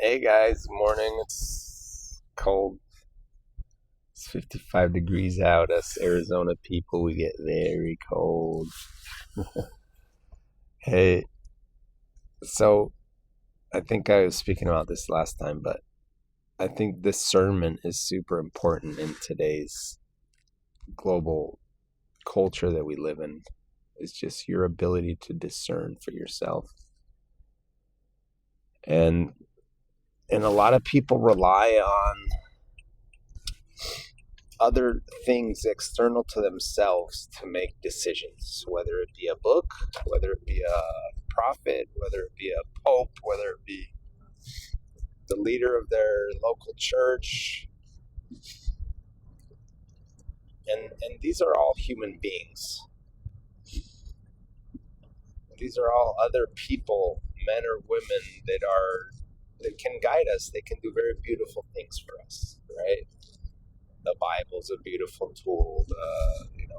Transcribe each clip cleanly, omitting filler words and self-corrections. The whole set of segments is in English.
Hey guys, morning. It's cold. It's 55 degrees out. Us Arizona people, we get very cold. Hey, so I think I was speaking about this last time, but I think discernment is super important in today's global culture that we live in. It's just your ability to discern for yourself. And a lot of people rely on other things external to themselves to make decisions, whether it be a book, whether it be a prophet, whether it be a pope, whether it be the leader of their local church. And these are all human beings. These are all other people, men or women, that can guide us. They can do very beautiful things for us, right? The Bible's a beautiful tool.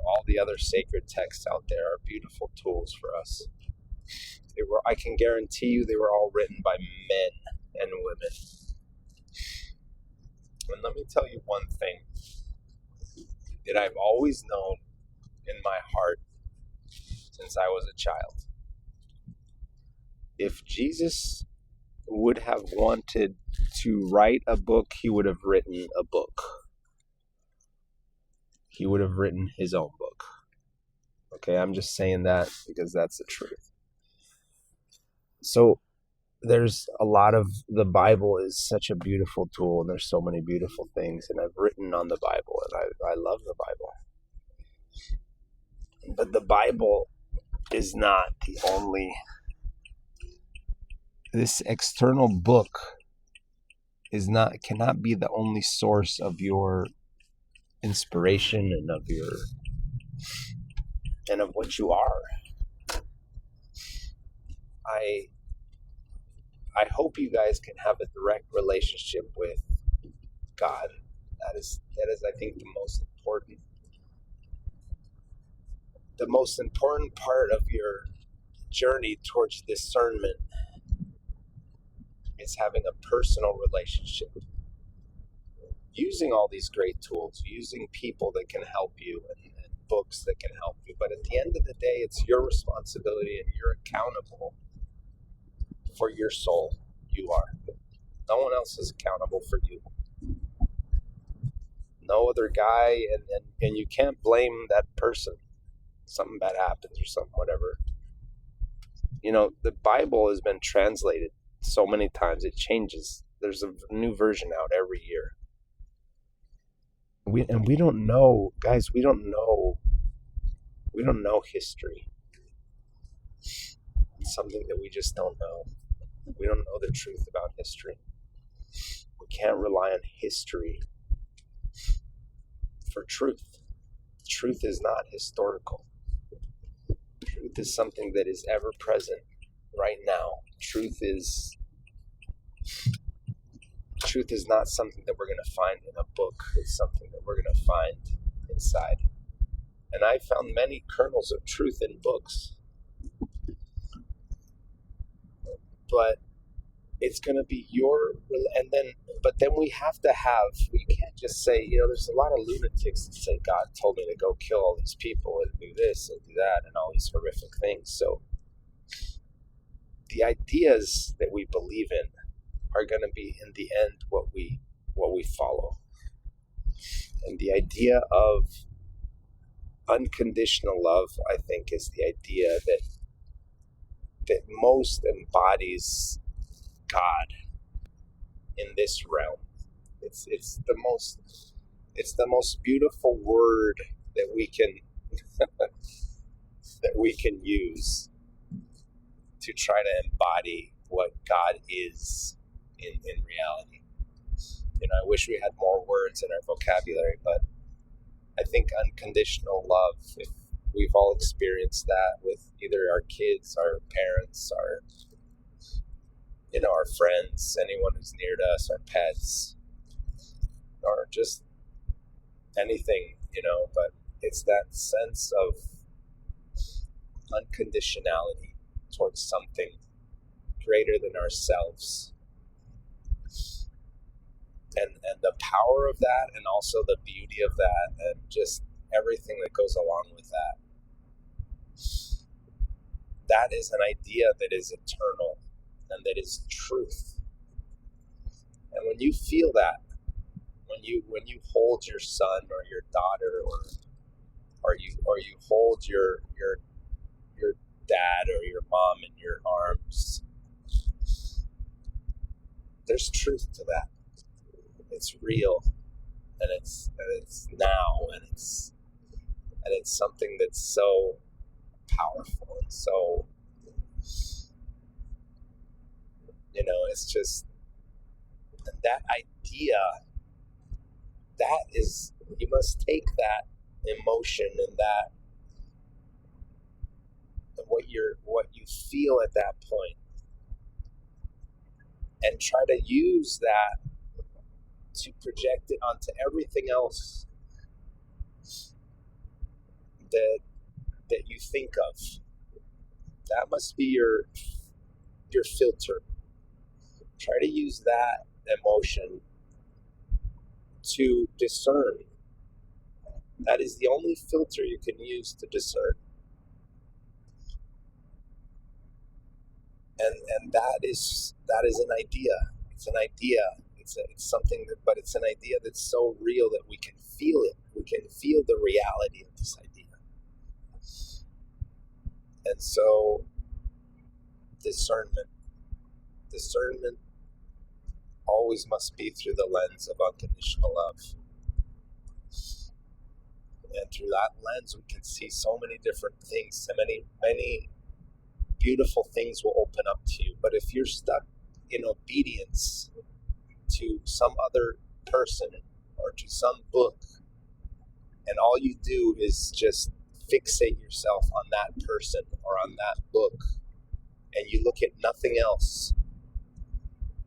All the other sacred texts out there are beautiful tools for us. I can guarantee you they were all written by men and women. And let me tell you one thing that I've always known in my heart since I was a child. If Jesus would have wanted to write a book, he would have written a book. He would have written his own book. Okay, I'm just saying that because that's the truth. So there's a lot of, the Bible is such a beautiful tool, and there's so many beautiful things, and I've written on the Bible, and I love the Bible. But the Bible is not the only, this external book cannot be the only source of your inspiration and of what you are. I hope you guys can have a direct relationship with God. That is I think the most important part of your journey towards discernment is having a personal relationship. Using all these great tools, using people that can help you and books that can help you. But at the end of the day, it's your responsibility and you're accountable for your soul. You are. No one else is accountable for you. No other guy, and you can't blame that person. Something bad happens or something, whatever. The Bible has been translated so many times. It changes. There's a new version out every year. We don't know, guys, we don't know history. It's something that we just don't know. We don't know the truth about history. We can't rely on history for truth. Truth is not historical. Truth is something that is ever present right now. Truth is not something that we're going to find in a book. It's something that we're going to find inside. And I found many kernels of truth in books. But it's going to be but then we can't just say, there's a lot of lunatics that say God told me to go kill all these people and do this and do that and all these horrific things. So the ideas that we believe in are going to be, in the end, what we follow. And the idea of unconditional love, I think, is the idea that most embodies God in this realm. It's the most beautiful word that we can use to try to embody what God is in reality. I wish we had more words in our vocabulary, but I think unconditional love, if we've all experienced that with either our kids, our parents, our friends, anyone who's near to us, our pets, or just anything, but it's that sense of unconditionality towards something greater than ourselves. and the power of that, and also the beauty of that, and just everything that goes along with that. That is an idea that is eternal and that is truth. And when you feel that, when you hold your son or your daughter, or you hold your dad or your mom in your arms, there's truth to that. It's real, and it's now, and it's something that's so powerful, and so, it's just, and that idea, that is, you must take that emotion and that, and what you feel at that point, and try to use that to project it onto everything else that you think of. That must be your filter. Try to use that emotion to discern. That is the only filter you can use to discern. And that is an idea. It's an idea. It's something that, but it's an idea that's so real that we can feel it. We can feel the reality of this idea. And so, discernment always must be through the lens of unconditional love. And through that lens, we can see so many different things, so many beautiful things will open up to you. But if you're stuck in obedience to some other person or to some book, and all you do is just fixate yourself on that person or on that book, and you look at nothing else,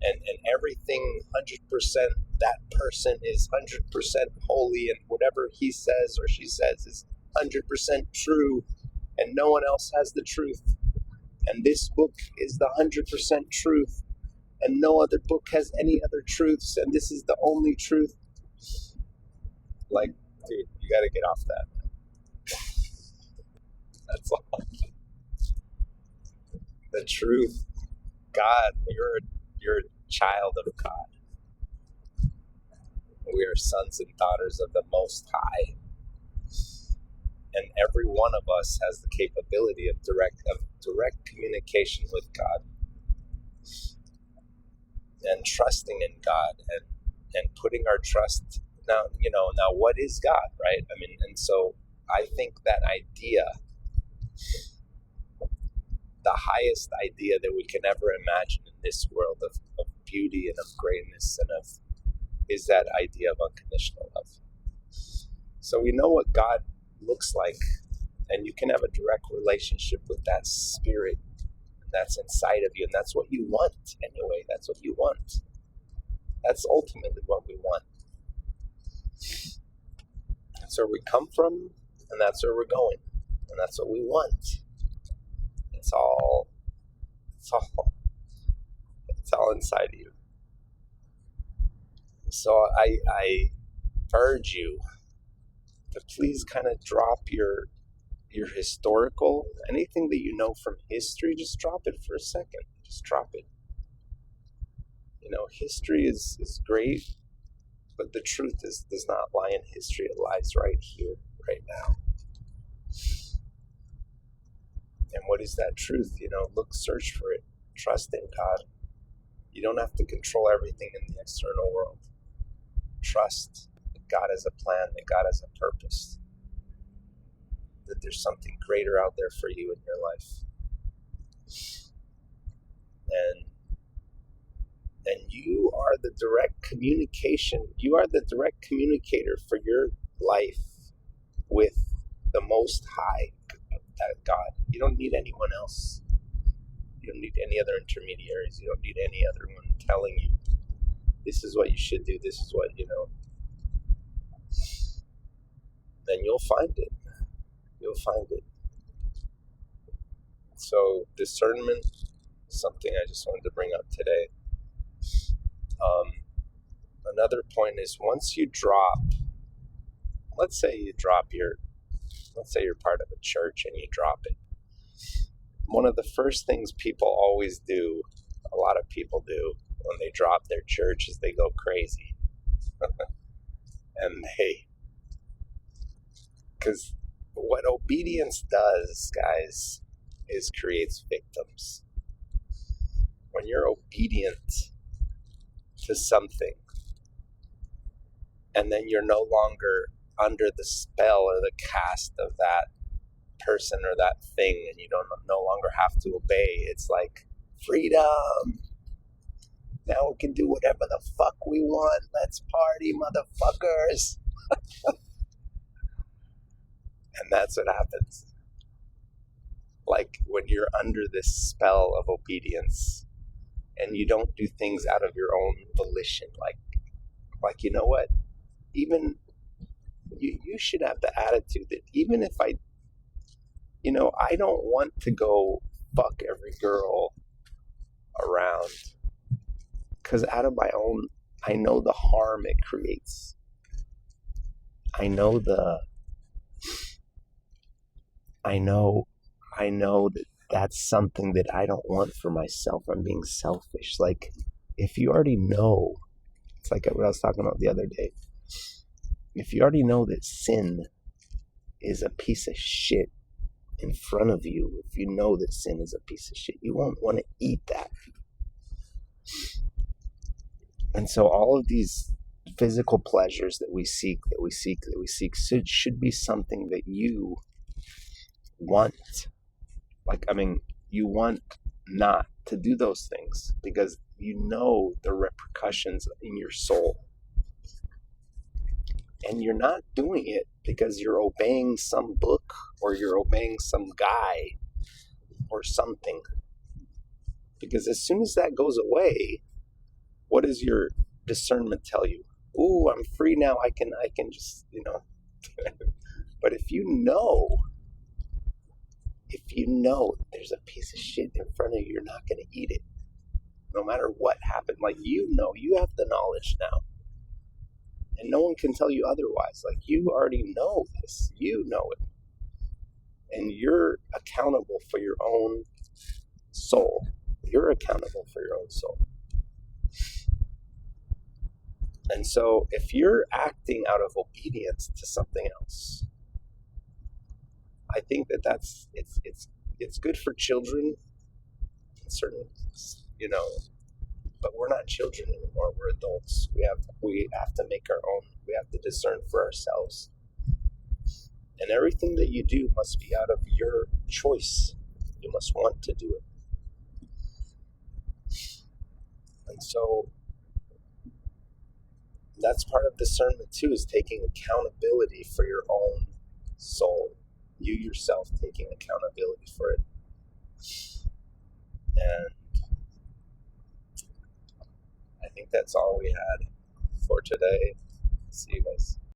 and everything 100%, that person is 100% holy, and whatever he says or she says is 100% true, and no one else has the truth, and this book is the 100% truth, and no other book has any other truths, and this is the only truth. Like, dude, you got to get off that. That's all. The truth, God, you're a child of God. We are sons and daughters of the Most High, and every one of us has the capability of direct communication with God, and trusting in God, and putting our trust. Now what is God, right? I mean, and so I think that idea, the highest idea that we can ever imagine in this world of beauty and of greatness and is that idea of unconditional love. So we know what God looks like, and you can have a direct relationship with that spirit that's inside of you, and that's what you want anyway. That's what you want. That's ultimately what we want. That's where we come from, and that's where we're going, and that's what we want. It's all inside of you. So I urge you to please kind of drop your historical, anything that you know from history, just drop it for a second. Just drop it. History is great, but the truth does not lie in history. It lies right here, right now. And what is that truth? Search for it. Trust in God. You don't have to control everything in the external world. Trust that God has a plan, that God has a purpose, that there's something greater out there for you in your life. And you are the direct communication. You are the direct communicator for your life with the Most High, that God. You don't need anyone else. You don't need any other intermediaries. You don't need any other one telling you, this is what you should do. This is what, Then you'll find it. You'll find it. So discernment is something I just wanted to bring up today. other point is once you drop, let's say you're part of a church and you drop it. One of the first things people always do, a lot of people do when they drop their church, is they go crazy. And because what obedience does, guys, is creates victims. When you're obedient to something, and then you're no longer under the spell or the cast of that person or that thing, and you don't no longer have to obey, it's like freedom. Now we can do whatever the fuck we want. Let's party, motherfuckers. And that's what happens. Like when you're under this spell of obedience and you don't do things out of your own volition, like you know what? Even you should have the attitude that even if I don't want to go fuck every girl around, because out of my own, I know the harm it creates. I know that that's something that I don't want for myself. I'm being selfish. Like, if you already know, it's like what I was talking about the other day. If you already know that sin is a piece of shit in front of you, if you know that sin is a piece of shit, you won't want to eat that. And so all of these physical pleasures that we seek should be something that you want. You want not to do those things because you know the repercussions in your soul. And you're not doing it because you're obeying some book or you're obeying some guy or something. Because as soon as that goes away, what does your discernment tell you? Ooh, I'm free now. I can just, But if you know there's a piece of shit in front of you, you're not going to eat it. No matter what happened, you have the knowledge now. And no one can tell you otherwise. Like, you already know this. You know it. And you're accountable for your own soul. You're accountable for your own soul. And so if you're acting out of obedience to something else, I think it's good for children, certain, but we're not children anymore. We're adults. We have to make our own. We have to discern for ourselves. And everything that you do must be out of your choice. You must want to do it. And so that's part of discernment too, is taking accountability for your own soul. You yourself taking accountability for it. And I think that's all we had for today. See you guys.